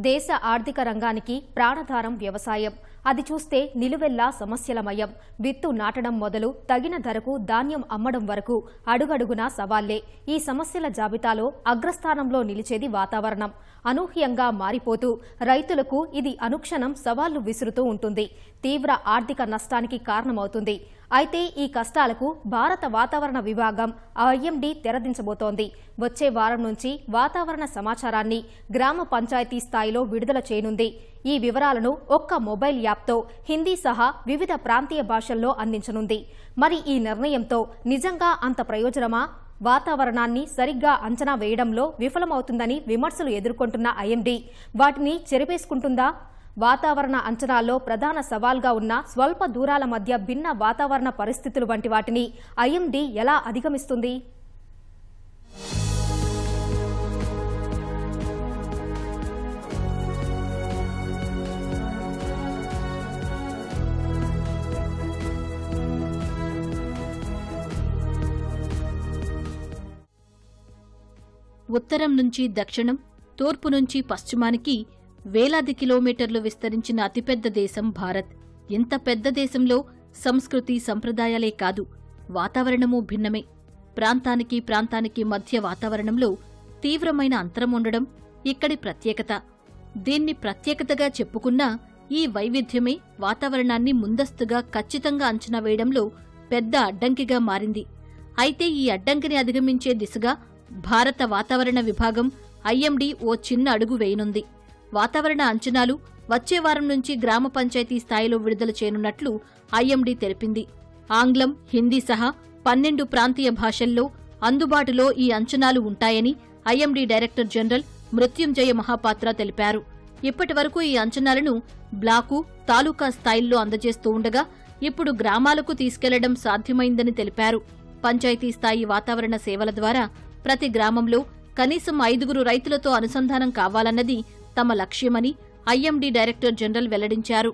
దేశ ఆర్థిక రంగానికి ప్రాణధారం వ్యవసాయం. అది చూస్తే నిలువెల్లా సమస్యలమయం. విత్తు నాటడం మొదలు తగిన ధరకు ధాన్యం అమ్మడం వరకు అడుగడుగునా సవాళ్లే. ఈ సమస్యల జాబితాలో అగ్రస్థానంలో నిలిచేది వాతావరణం. అనూహ్యంగా మారిపోతూ రైతులకు ఇది అనుక్షణం సవాళ్లు విసురుతూ ఉంటుంది. తీవ్ర ఆర్థిక నష్టానికి కారణమవుతుంది. అయితే ఈ కష్టాలకు భారత వాతావరణ విభాగం ఐఎండీ తెరదించబోతోంది. వచ్చే వారం నుంచి వాతావరణ సమాచారాన్ని గ్రామ పంచాయతీ స్థాయిలో విడుదల చేయనుంది. ఈ వివరాలను ఒక్క మొబైల్ యాప్తో హిందీ సహా వివిధ ప్రాంతీయ భాషల్లో అందించనుంది. మరి ఈ నిర్ణయంతో నిజంగా అంత ప్రయోజనమా? వాతావరణాన్ని సరిగ్గా అంచనా వేయడంలో విఫలమవుతుందని విమర్శలు ఎదుర్కొంటున్న ఐఎండీ వాటిని చెరిపేసుకుంటుందా? వాతావరణ అంచనాల్లో ప్రధాన సవాల్గా ఉన్న స్వల్ప దూరాల మధ్య భిన్న వాతావరణ పరిస్థితులు వంటి వాటిని ఐఎండీ ఎలా అధిగమిస్తుంది? ఉత్తరం నుంచి దక్షిణం, తూర్పు నుంచి పశ్చిమానికి వేలాది కిలోమీటర్లు విస్తరించిన అతిపెద్ద దేశం భారత్. ఇంత పెద్ద దేశంలో సంస్కృతి సంప్రదాయాలే కాదు, వాతావరణమూ భిన్నమే. ప్రాంతానికి మధ్య వాతావరణంలో తీవ్రమైన అంతరం ఉండడం ఇక్కడి ప్రత్యేకత. దీన్ని ప్రత్యేకతగా చెప్పుకున్నా ఈ వైవిధ్యమే వాతావరణాన్ని ముందస్తుగా ఖచ్చితంగా అంచనా వేయడంలో పెద్ద అడ్డంకిగా మారింది. అయితే ఈ అడ్డంకిని అధిగమించే దిశగా భారత వాతావరణ విభాగం ఐఎండీ ఓ చిన్న అడుగు వేయనుంది. వాతావరణ అంచనాలు వచ్చే వారం నుంచి గ్రామ పంచాయతీ స్థాయిలో విడుదల చేయనున్నట్లు ఐఎండీ తెలిపింది. ఆంగ్లం, హిందీ సహా 12 ప్రాంతీయ భాషల్లో అందుబాటులో ఈ అంచనాలు ఉంటాయని ఐఎండీ డైరెక్టర్ జనరల్ మృత్యుంజయ మహాపాత్ర తెలిపారు. ఇప్పటివరకు ఈ అంచనాలను బ్లాకు, తాలూకా స్థాయిల్లో అందజేస్తూ ఉండగా ఇప్పుడు గ్రామాలకు తీసుకెళ్లడం సాధ్యమైందని తెలిపారు. పంచాయతీ స్థాయి వాతావరణ సేవల ద్వారా ప్రతి గ్రామంలో కనీసం 5 రైతులతో అనుసంధానం కావాలన్నది తమ లక్ష్యమని ఐఎండీ డైరెక్టర్ జనరల్ వెల్లడించారు.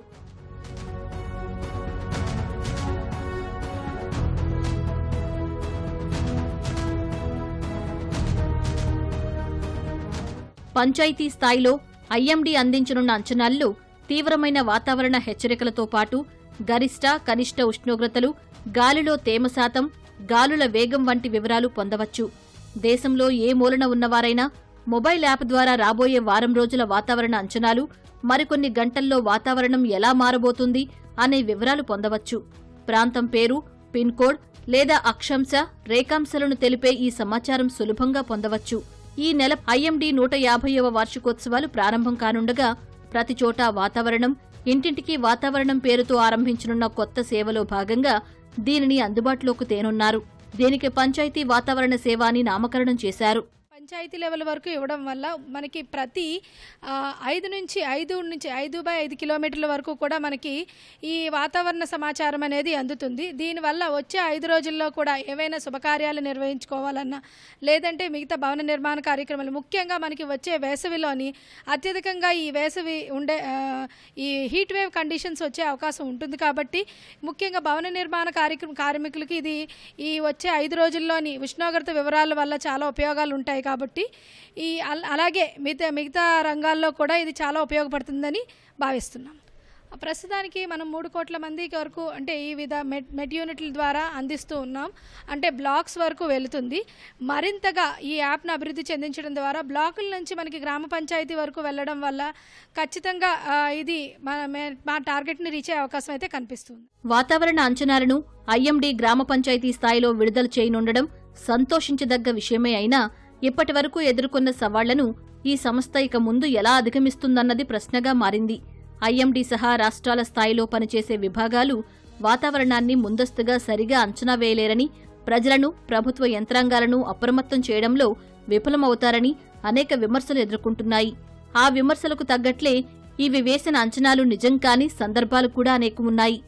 పంచాయతీ స్థాయిలో ఐఎండీ అందించనున్న అంచనాల్లో తీవ్రమైన వాతావరణ హెచ్చరికలతో పాటు గరిష్ట, కనిష్ట ఉష్ణోగ్రతలు, గాలిలో తేమ శాతం, గాలుల వేగం వంటి వివరాలు పొందవచ్చు. దేశంలో ఏ మూలన ఉన్నవారైనా మొబైల్ యాప్ ద్వారా రాబోయే వారం రోజుల వాతావరణ అంచనాలు, మరికొన్ని గంటల్లో వాతావరణం ఎలా మారబోతుంది అనే వివరాలు పొందవచ్చు. ప్రాంతం పేరు, పిన్ కోడ్ లేదా అక్షాంశ, రేఖాంశాలను తెలిపే ఈ సమాచారం సులభంగా పొందవచ్చు. ఈ నెల ఐఎండీ 150వ వార్షికోత్సవాలు ప్రారంభం కానుండగా ప్రతి చోటా వాతావరణం, ఇంటింటికి వాతావరణం పేరుతో ఆరంభించనున్న కొత్త సేవలో భాగంగా దీనిని అందుబాటులోకి తేనున్నారు. దీనికి పంచాయతీ వాతావరణ సేవ అని నామకరణం చేశారు. పంచాయతీ లెవెల్ వరకు ఇవ్వడం వల్ల మనకి ప్రతి 5/5 కిలోమీటర్ల వరకు కూడా మనకి ఈ వాతావరణ సమాచారం అనేది అందుతుంది. దీనివల్ల వచ్చే 5 రోజుల్లో కూడా ఏవైనా శుభకార్యాలు నిర్వహించుకోవాలన్నా, లేదంటే మిగతా భవన నిర్మాణ కార్యక్రమాలు, ముఖ్యంగా మనకి వచ్చే వేసవిలోని అత్యధికంగా ఈ వేసవి ఉండే ఈ హీట్ వేవ్ కండిషన్స్ వచ్చే అవకాశం ఉంటుంది. కాబట్టి ముఖ్యంగా భవన నిర్మాణ కార్మికులకి ఇది ఈ వచ్చే 5 రోజుల్లోని ఉష్ణోగ్రత వివరాల వల్ల చాలా ఉపయోగాలు ఉంటాయి. కాబట్టి అలాగే మిగతా రంగాల్లో కూడా ఇది చాలా ఉపయోగపడుతుందని భావిస్తున్నాం. ప్రస్తుతానికి మనం 3 కోట్ల మందికి వరకు అంటే ఈ మెట్ యూనిట్ల ద్వారా అందిస్తూ ఉన్నాం. అంటే బ్లాక్స్ వరకు వెళుతుంది. మరింతగా ఈ యాప్ను అభివృద్ధి చెందించడం ద్వారా బ్లాకుల నుంచి మనకి గ్రామ పంచాయతీ వరకు వెళ్ళడం వల్ల ఖచ్చితంగా ఇది మా టార్గెట్ని రీచ్ అయ్యే అవకాశం అయితే కనిపిస్తుంది. వాతావరణ అంచనాలను ఐఎండీ గ్రామ పంచాయతీ స్థాయిలో విడుదల చేయనుండడం సంతోషించదగ్గ విషయమే అయినా ఇప్పటి వరకు ఎదుర్కొన్న సవాళ్లను ఈ సంస్థ ఇక ముందు ఎలా అధిగమిస్తుందన్నది ప్రశ్నగా మారింది. ఐఎండీ సహా రాష్ట్రాల స్థాయిలో పనిచేసే విభాగాలు వాతావరణాన్ని ముందస్తుగా సరిగా అంచనా వేయలేరని, ప్రజలను, ప్రభుత్వ యంత్రాంగాలను అప్రమత్తం చేయడంలో విఫలమవుతారని అనేక విమర్శలు ఎదుర్కొంటున్నాయి. ఆ విమర్శలకు తగ్గట్లే ఇవి వేసిన అంచనాలు నిజం కాని సందర్భాలు కూడా అనేకమున్నాయి.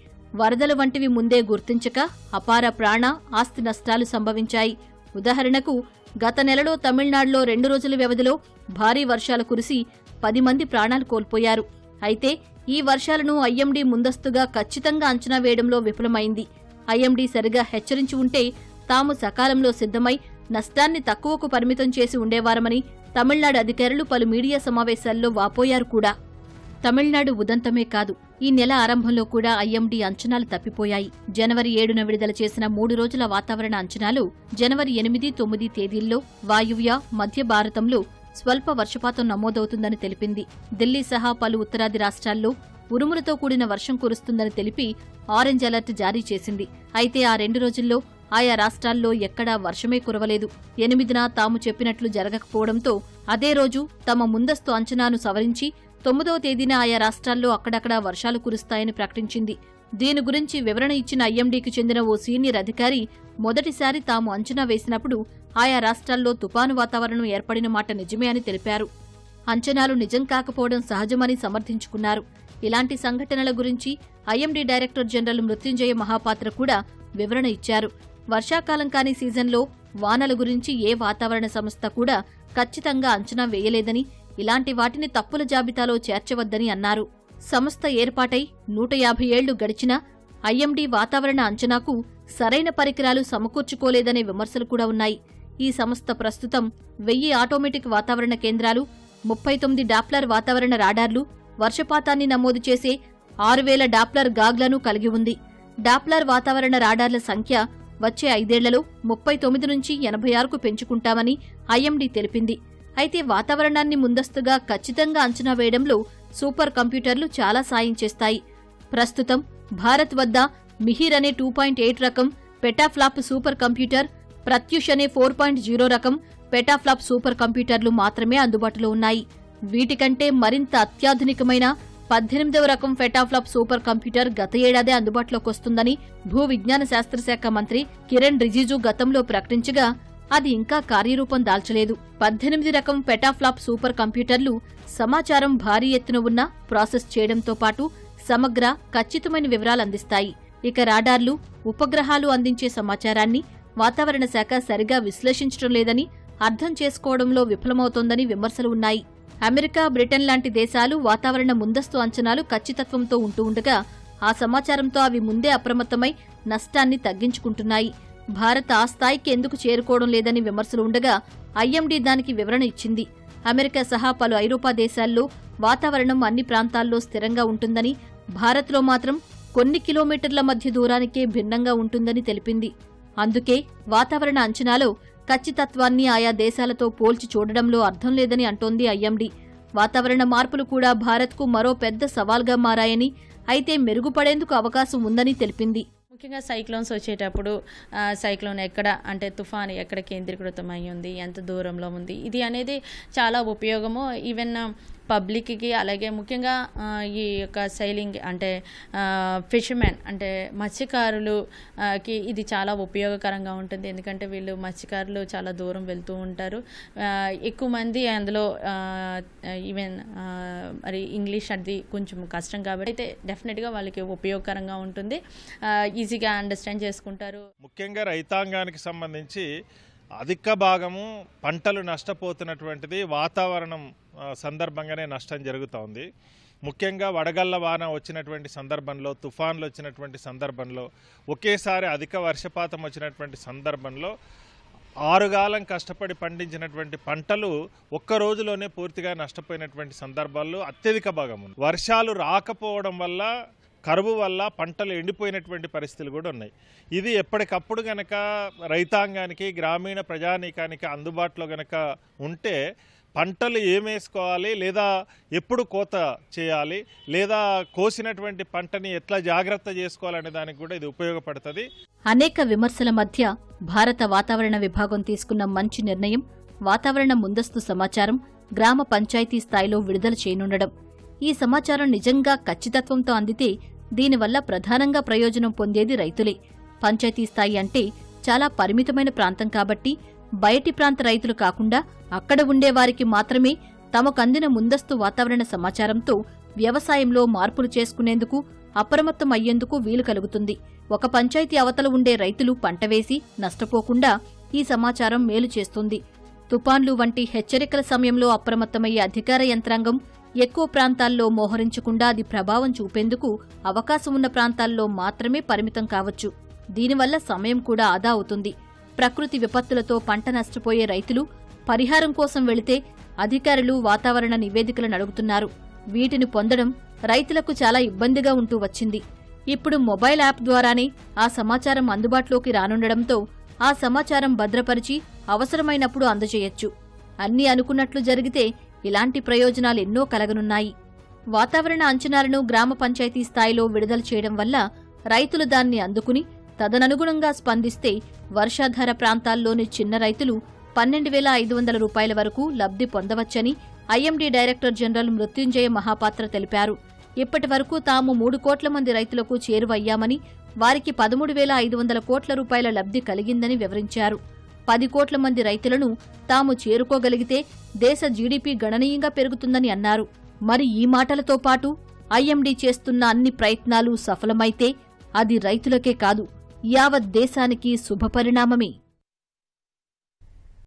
వరదలు వంటివి ముందే గుర్తించక అపార ప్రాణ, ఆస్తి నష్టాలు సంభవించాయి. ఉదాహరణకు గత నెలలో తమిళనాడులో 2 రోజుల వ్యవధిలో భారీ వర్షాలు కురిసి 10 మంది ప్రాణాలు కోల్పోయారు. అయితే ఈ వర్షాలను ఐఎండీ ముందస్తుగా ఖచ్చితంగా అంచనా వేయడంలో విఫలమైంది. ఐఎండీ సరిగా హెచ్చరించి ఉంటే తాము సకాలంలో సిద్ధమై నష్టాన్ని తక్కువకు పరిమితం చేసి ఉండేవారమని తమిళనాడు అధికారులు పలు మీడియా సమావేశాల్లో వాపోయారు కూడా. తమిళనాడు ఉదంతమే కాదు, ఈ నెల ఆరంభంలో కూడా ఐఎండీ అంచనాలు తప్పిపోయాయి. జనవరి 7న విడుదల చేసిన 3 రోజుల వాతావరణ అంచనాలు జనవరి 8, 9 తేదీల్లో వాయువ్య, మధ్య భారతంలో స్వల్ప వర్షపాతం నమోదవుతుందని తెలిపింది. ఢిల్లీ సహా పలు ఉత్తరాది రాష్ట్రాల్లో ఉరుములతో కూడిన వర్షం కురుస్తుందని తెలిపి ఆరెంజ్ అలర్ట్ జారీ చేసింది. అయితే ఆ 2 రోజుల్లో ఆయా రాష్ట్రాల్లో ఎక్కడా వర్షమే కురవలేదు. 8న తాము చెప్పినట్లు జరగకపోవడంతో అదే రోజు తమ ముందస్తు అంచనాను సవరించి 9వ తేదీన ఆయా రాష్ట్రాల్లో అక్కడక్కడా వర్షాలు కురుస్తాయని ప్రకటించింది. దీని గురించి వివరణ ఇచ్చిన ఐఎండీకి చెందిన ఓ సీనియర్ అధికారి మొదటిసారి తాము అంచనా వేసినప్పుడు ఆయా రాష్ట్రాల్లో తుపాను వాతావరణం ఏర్పడిన మాట నిజమే అని తెలిపారు. అంచనాలు నిజం కాకపోవడం సహజమని సమర్థించుకున్నారు. ఇలాంటి సంఘటనల గురించి ఐఎండీ డైరెక్టర్ జనరల్ మృత్యుంజయ మహాపాత్ర కూడా వివరణ ఇచ్చారు. వర్షాకాలం కాని సీజన్లో వానల గురించి ఏ వాతావరణ సంస్థ కూడా ఖచ్చితంగా అంచనా వేయలేదని, ఇలాంటి వాటిని తప్పుల జాబితాలో చేర్చవద్దని అన్నారు. సంస్థ ఏర్పాటై 150 ఏళ్లు గడిచినా ఐఎండీ వాతావరణ అంచనాకు సరైన పరికరాలు సమకూర్చుకోలేదనే విమర్శలు కూడా ఉన్నాయి. ఈ సంస్థ ప్రస్తుతం 1000 ఆటోమేటిక్ వాతావరణ కేంద్రాలు, 39 డాప్లర్ వాతావరణ రాడార్లు, వర్షపాతాన్ని నమోదు చేసే 6000 డాప్లర్ గాగ్లను కలిగి ఉంది. డాప్లర్ వాతావరణ రాడార్ల సంఖ్య వచ్చే 5 ఏళ్లలో 39 నుంచి 86కు పెంచుకుంటామని ఐఎండీ తెలిపింది. అయితే వాతావరణాన్ని ముందస్తుగా ఖచ్చితంగా అంచనా వేయడంలో సూపర్ కంప్యూటర్లు చాలా సాయం చేస్తాయి. ప్రస్తుతం భారత్ వద్ద మిహిర్ అనే 2.8 రకం పెటాఫ్లాప్ సూపర్ కంప్యూటర్, ప్రత్యుష్ అనే 4.0 రకం పెటాఫ్లాప్ సూపర్ కంప్యూటర్లు మాత్రమే అందుబాటులో ఉన్నాయి. వీటికంటే మరింత అత్యాధునికమైన 18వ రకం పెటాఫ్లాప్ సూపర్ కంప్యూటర్ గత ఏడాదే అందుబాటులోకి వస్తుందని భూ విజ్ఞాన శాస్త్రశాఖ మంత్రి కిరణ్ రిజిజు గతంలో ప్రకటించగా అది ఇంకా కార్యరూపం దాల్చలేదు. 18 రకం పెటాఫ్లాప్ సూపర్ కంప్యూటర్లు సమాచారం భారీ ఎత్తున ఉన్న ప్రాసెస్ చేయడంతో పాటు సమగ్ర, ఖచ్చితమైన వివరాలు అందిస్తాయి. ఇక రాడార్లు, ఉపగ్రహాలు అందించే సమాచారాన్ని వాతావరణ శాఖ సరిగా విశ్లేషించడం లేదని, అర్థం చేసుకోవడంలో విఫలమవుతోందని విమర్శలు ఉన్నాయి. అమెరికా, బ్రిటన్ లాంటి దేశాలు వాతావరణ ముందస్తు అంచనాలు ఖచ్చితత్వంతో ఉంటూ ఉండగా ఆ సమాచారంతో అవి ముందే అప్రమత్తమై నష్టాన్ని తగ్గించుకుంటున్నాయి. భారత్ ఆ స్థాయికి ఎందుకు చేరుకోవడం లేదని విమర్శలు ఉండగా ఐఎండీ దానికి వివరణ ఇచ్చింది. అమెరికా సహా పలు ఐరోపా దేశాల్లో వాతావరణం అన్ని ప్రాంతాల్లో స్థిరంగా ఉంటుందని, భారత్లో మాత్రం కొన్ని కిలోమీటర్ల మధ్య దూరానికే భిన్నంగా ఉంటుందని తెలిపింది. అందుకే వాతావరణ అంచనాలో ఖచ్చితత్వాన్ని ఆయా దేశాలతో పోల్చి చూడడంలో అర్థం లేదని అంటోంది ఐఎండీ. వాతావరణ మార్పులు కూడా భారత్కు మరో పెద్ద సవాల్గా మారాయని, అయితే మెరుగుపడేందుకు అవకాశం ఉందని తెలిపింది. ముఖ్యంగా సైక్లోన్స్ వచ్చేటప్పుడు సైక్లోన్ ఎక్కడ అంటే తుఫాను ఎక్కడ కేంద్రీకృతం అయి ఉంది, ఎంత దూరంలో ఉంది, ఇది అనేది చాలా ఉపయోగము ఈవెన్ పబ్లిక్కి. అలాగే ముఖ్యంగా ఈ యొక్క సైలింగ్ అంటే ఫిషర్మెన్ అంటే మత్స్యకారులకి ఇది చాలా ఉపయోగకరంగా ఉంటుంది. ఎందుకంటే వీళ్ళు మత్స్యకారులు చాలా దూరం వెళ్తూ ఉంటారు. ఎక్కువ మంది అందులో ఈవెన్ మరి ఇంగ్లీష్ అది కొంచెం కష్టం కాబట్టి అయితే డెఫినెట్గా వాళ్ళకి ఉపయోగకరంగా ఉంటుంది, ఈజీగా అండర్స్టాండ్ చేసుకుంటారు. ముఖ్యంగా రైతాంగానికి సంబంధించి అధిక భాగము పంటలు నష్టపోతున్నటువంటిది వాతావరణం సందర్భంగానే నష్టం జరుగుతోంది. ముఖ్యంగా వడగళ్ల వాన వచ్చినటువంటి సందర్భంలో, తుఫాన్లు వచ్చినటువంటి సందర్భంలో, ఒకేసారి అధిక వర్షపాతం వచ్చినటువంటి సందర్భంలో 6 కాలం కష్టపడి పండించినటువంటి పంటలు ఒక్క రోజులోనే పూర్తిగా నష్టపోయినటువంటి సందర్భాల్లో అత్యధిక భాగం ఉంది. వర్షాలు రాకపోవడం వల్ల, కరువు వల్ల పంటలు ఎండిపోయినటువంటి పరిస్థితులు కూడా ఉన్నాయి. ఇది ఎప్పటికప్పుడు గనక రైతాంగానికి, గ్రామీణ ప్రజానీకానికి అందుబాటులో గనక ఉంటే పంటలు ఏమేసుకోవాలి, లేదా ఎప్పుడు కోత చేయాలి, లేదా కోసినటువంటి పంటని ఎట్లా జాగ్రత్త చేసుకోవాలనే దానికి కూడా ఇది ఉపయోగపడుతుంది. అనేక విమర్శల మధ్య భారత వాతావరణ విభాగం తీసుకున్న మంచి నిర్ణయం వాతావరణ ముందస్తు సమాచారం గ్రామ పంచాయతీ స్థాయిలో విడుదల చేయనుండడం. ఈ సమాచారం నిజంగా ఖచ్చితత్వంతో అందితే దీనివల్ల ప్రధానంగా ప్రయోజనం పొందేది రైతులే. పంచాయతీ స్థాయి అంటే చాలా పరిమితమైన ప్రాంతం కాబట్టి బయటి ప్రాంత రైతులు కాకుండా అక్కడ ఉండేవారికి మాత్రమే తమకందిన ముందస్తు వాతావరణ సమాచారంతో వ్యవసాయంలో మార్పులు చేసుకునేందుకు, అప్రమత్తం అయ్యేందుకు వీలు కలుగుతుంది. ఒక పంచాయతీ అవతల ఉండే రైతులు పంట వేసి నష్టపోకుండా ఈ సమాచారం మేలు చేస్తుంది. తుపాన్లు వంటి హెచ్చరికల సమయంలో అప్రమత్తమయ్యే అధికార యంత్రాంగం ఎక్కువ ప్రాంతాల్లో మోహరించకుండా అది ప్రభావం చూపేందుకు అవకాశం ఉన్న ప్రాంతాల్లో మాత్రమే పరిమితం కావచ్చు. దీనివల్ల సమయం కూడా ఆదా అవుతుంది. ప్రకృతి విపత్తులతో పంట నష్టపోయే రైతులు పరిహారం కోసం వెళితే అధికారులు వాతావరణ నివేదికలను అడుగుతున్నారు. వీటిని పొందడం రైతులకు చాలా ఇబ్బందిగా ఉంటూ వచ్చింది. ఇప్పుడు మొబైల్ యాప్ ద్వారానే ఆ సమాచారం అందుబాటులోకి రానుండడంతో ఆ సమాచారం భద్రపరిచి అవసరమైనప్పుడు అందజేయొచ్చు. అన్నీ అనుకున్నట్లు జరిగితే ఇలాంటి ప్రయోజనాలెన్నో కలగనున్నాయి. వాతావరణ అంచనాలను గ్రామ పంచాయతీ స్థాయిలో విడుదల చేయడం వల్ల రైతులు దాన్ని అందుకుని తదననుగుణంగా స్పందిస్తే వర్షాధార ప్రాంతాల్లోని చిన్న రైతులు 12,500 రూపాయల వరకు లబ్ధి పొందవచ్చని ఐఎండీ డైరెక్టర్ జనరల్ మృత్యుంజయ మహాపాత్ర తెలిపారు. ఇప్పటి వరకు తాము 3 కోట్ల మంది రైతులకు చేరువయ్యామని, వారికి 13,500 కోట్ల రూపాయల లబ్ధి కలిగిందని వివరించారు. 10 కోట్ల మంది రైతులను తాము చేరుకోగలిగితే దేశ జీడీపీ గణనీయంగా పెరుగుతుందని అన్నారు. మరి ఈ మాటలతో పాటు ఐఎండీ చేస్తున్న అన్ని ప్రయత్నాలు సఫలమైతే అది రైతులకే కాదు, యావత్ దేశానికి శుభపరిణామమే.